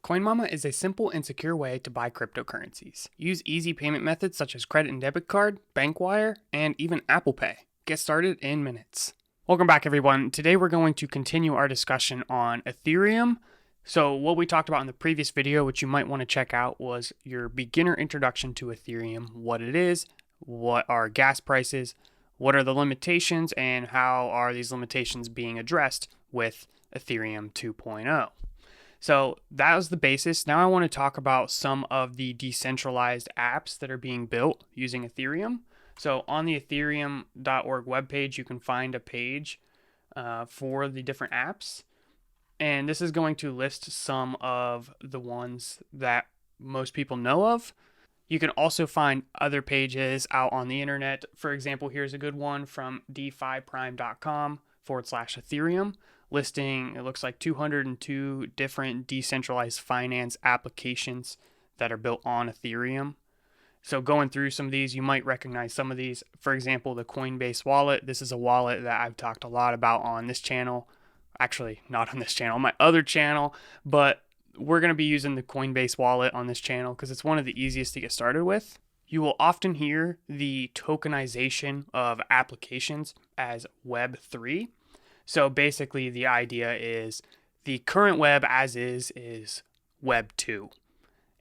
CoinMama is a simple and secure way to buy cryptocurrencies. Use easy payment methods such as credit and debit card, bank wire, and even Apple Pay. Get started in minutes. Welcome back, everyone. Today we're going to continue our discussion on Ethereum. So what we talked about in the previous video, which you might want to check out, was your beginner introduction to Ethereum, what it is, what are gas prices, what are the limitations, and how are these limitations being addressed with Ethereum 2.0. So that was the basis. Now I want to talk about some of the decentralized apps that are being built using Ethereum. So on the ethereum.org webpage, you can find a page for the different apps. And this is going to list some of the ones that most people know of. You can also find other pages out on the internet. For example, here's a good one from defiprime.com/Ethereum, listing, it looks like 202 different decentralized finance applications that are built on Ethereum. So going through some of these, you might recognize some of these. For example, the Coinbase Wallet. This is a wallet that I've talked a lot about on this channel. Actually, not on this channel, on my other channel, but we're going to be using the Coinbase Wallet on this channel because it's one of the easiest to get started with. You will often hear the tokenization of applications as Web3. So basically the idea is the current web as is Web 2.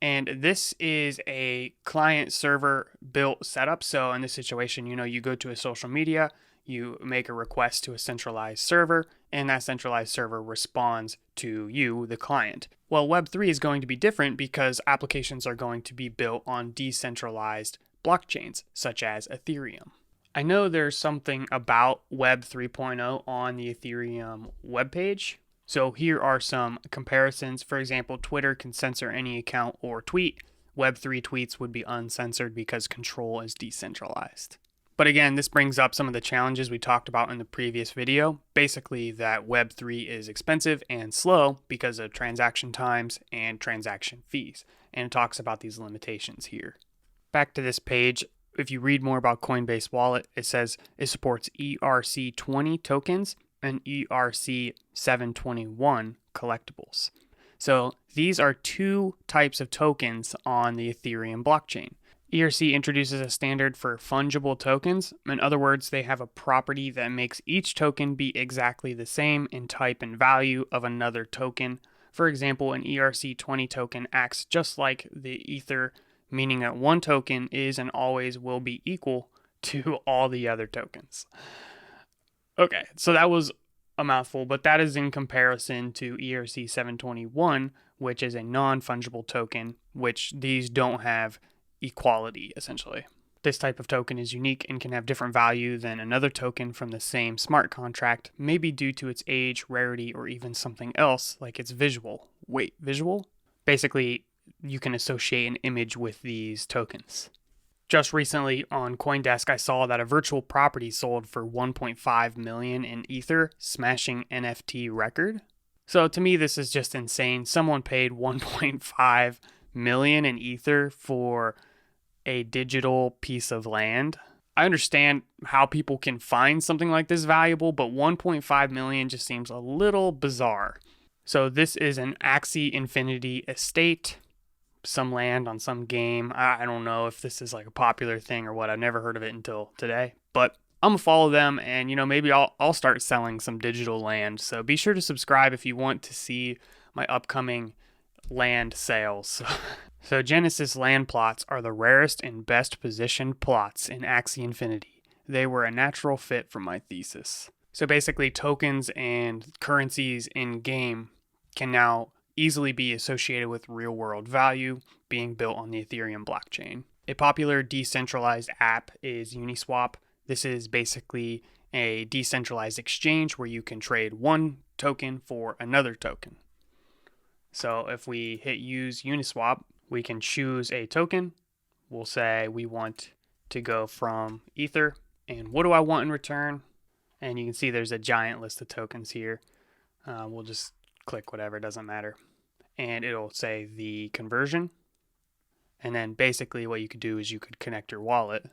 And this is a client server built setup. So in this situation, you go to a social media, you make a request to a centralized server, and that centralized server responds to you, the client. Well, Web3 is going to be different because applications are going to be built on decentralized blockchains, such as Ethereum. I know there's something about Web 3.0 on the Ethereum webpage. So here are some comparisons. For example, Twitter can censor any account or tweet. Web3 tweets would be uncensored because control is decentralized. But again, this brings up some of the challenges we talked about in the previous video. Basically, that Web3 is expensive and slow because of transaction times and transaction fees. And it talks about these limitations here. Back to this page. If you read more about Coinbase Wallet, it says it supports ERC20 tokens and ERC721 collectibles. So these are two types of tokens on the Ethereum blockchain. ERC introduces a standard for fungible tokens. In other words, they have a property that makes each token be exactly the same in type and value of another token. For example, an ERC20 token acts just like the Ether, meaning that one token is and always will be equal to all the other tokens. Okay, so that was a mouthful, but that is in comparison to ERC 721, which is a non-fungible token, which these don't have equality, essentially. This type of token is unique and can have different value than another token from the same smart contract, maybe due to its age, rarity, or even something else like its visual. Wait, visual? Basically, you can associate an image with these tokens. Just recently on CoinDesk, I saw that a virtual property sold for 1.5 million in Ether, smashing NFT record. So to me, this is just insane. Someone paid 1.5 million in Ether for a digital piece of land. I understand how people can find something like this valuable, but 1.5 million just seems a little bizarre. So this is an Axie Infinity estate. Some land on some game. I don't know if this is like a popular thing or what. I've never heard of it until today, but I'm gonna follow them and maybe I'll start selling some digital land. So be sure to subscribe if you want to see my upcoming land sales. So Genesis land plots are the rarest and best positioned plots in Axie Infinity. They were a natural fit for my thesis. So basically tokens and currencies in game can now easily be associated with real-world value being built on the Ethereum blockchain. A popular decentralized app is Uni Swap. This is basically a decentralized exchange where you can trade one token for another token. So if we hit use Uniswap, we can choose a token. We'll say we want to go from Ether, and what do I want in return? And you can see there's a giant list of tokens here. We'll just click whatever, it doesn't matter. And it'll say the conversion. And then basically what you could do is you could connect your wallet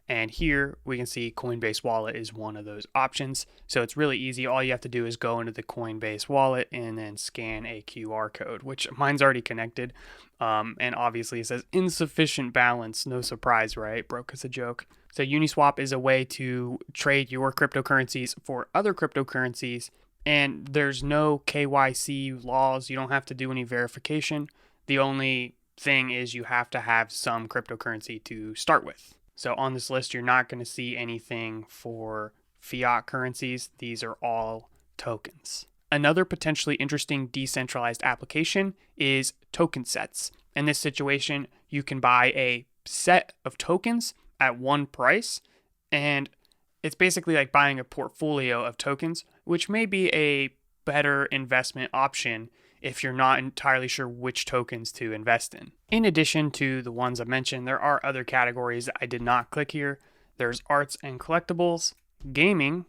And here we can see Coinbase Wallet is one of those options. So it's really easy. All you have to do is go into the Coinbase Wallet and then scan a QR code, which mine's already connected. And obviously it says insufficient balance. No surprise, right? Broke as a joke. So Uni Swap is a way to trade your cryptocurrencies for other cryptocurrencies. And there's no KYC laws. You don't have to do any verification. The only thing is you have to have some cryptocurrency to start with. So on this list, you're not going to see anything for fiat currencies. These are all tokens. Another potentially interesting decentralized application is token sets. In this situation, you can buy a set of tokens at one price, and it's basically like buying a portfolio of tokens, which may be a better investment option if you're not entirely sure which tokens to invest in. In addition to the ones I mentioned, there are other categories that I did not click here. There's arts and collectibles, gaming,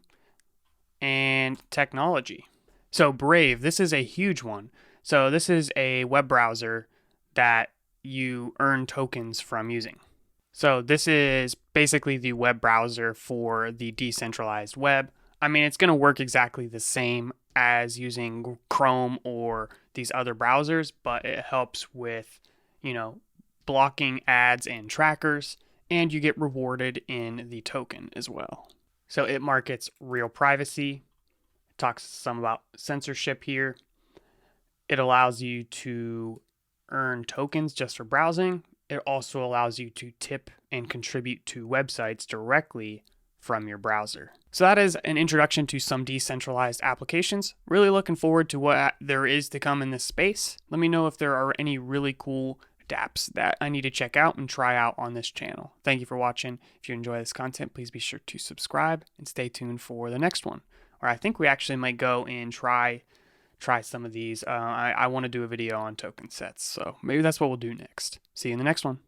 and technology. So Brave, this is a huge one. So this is a web browser that you earn tokens from using. So this is basically the web browser for the decentralized web. I mean, it's going to work exactly the same as using Chrome or these other browsers, but it helps with, blocking ads and trackers, and you get rewarded in the token as well. So it markets real privacy, talks some about censorship here. It allows you to earn tokens just for browsing. It also allows you to tip and contribute to websites directly from your browser. So that is an introduction to some decentralized applications. Really looking forward to what there is to come in this space. Let me know if there are any really cool dApps that I need to check out and try out on this channel. Thank you for watching. If you enjoy this content, please be sure to subscribe and stay tuned for the next one. Or I think we actually might go and try some of these. I want to do a video on token sets, so maybe that's what we'll do next. See you in the next one.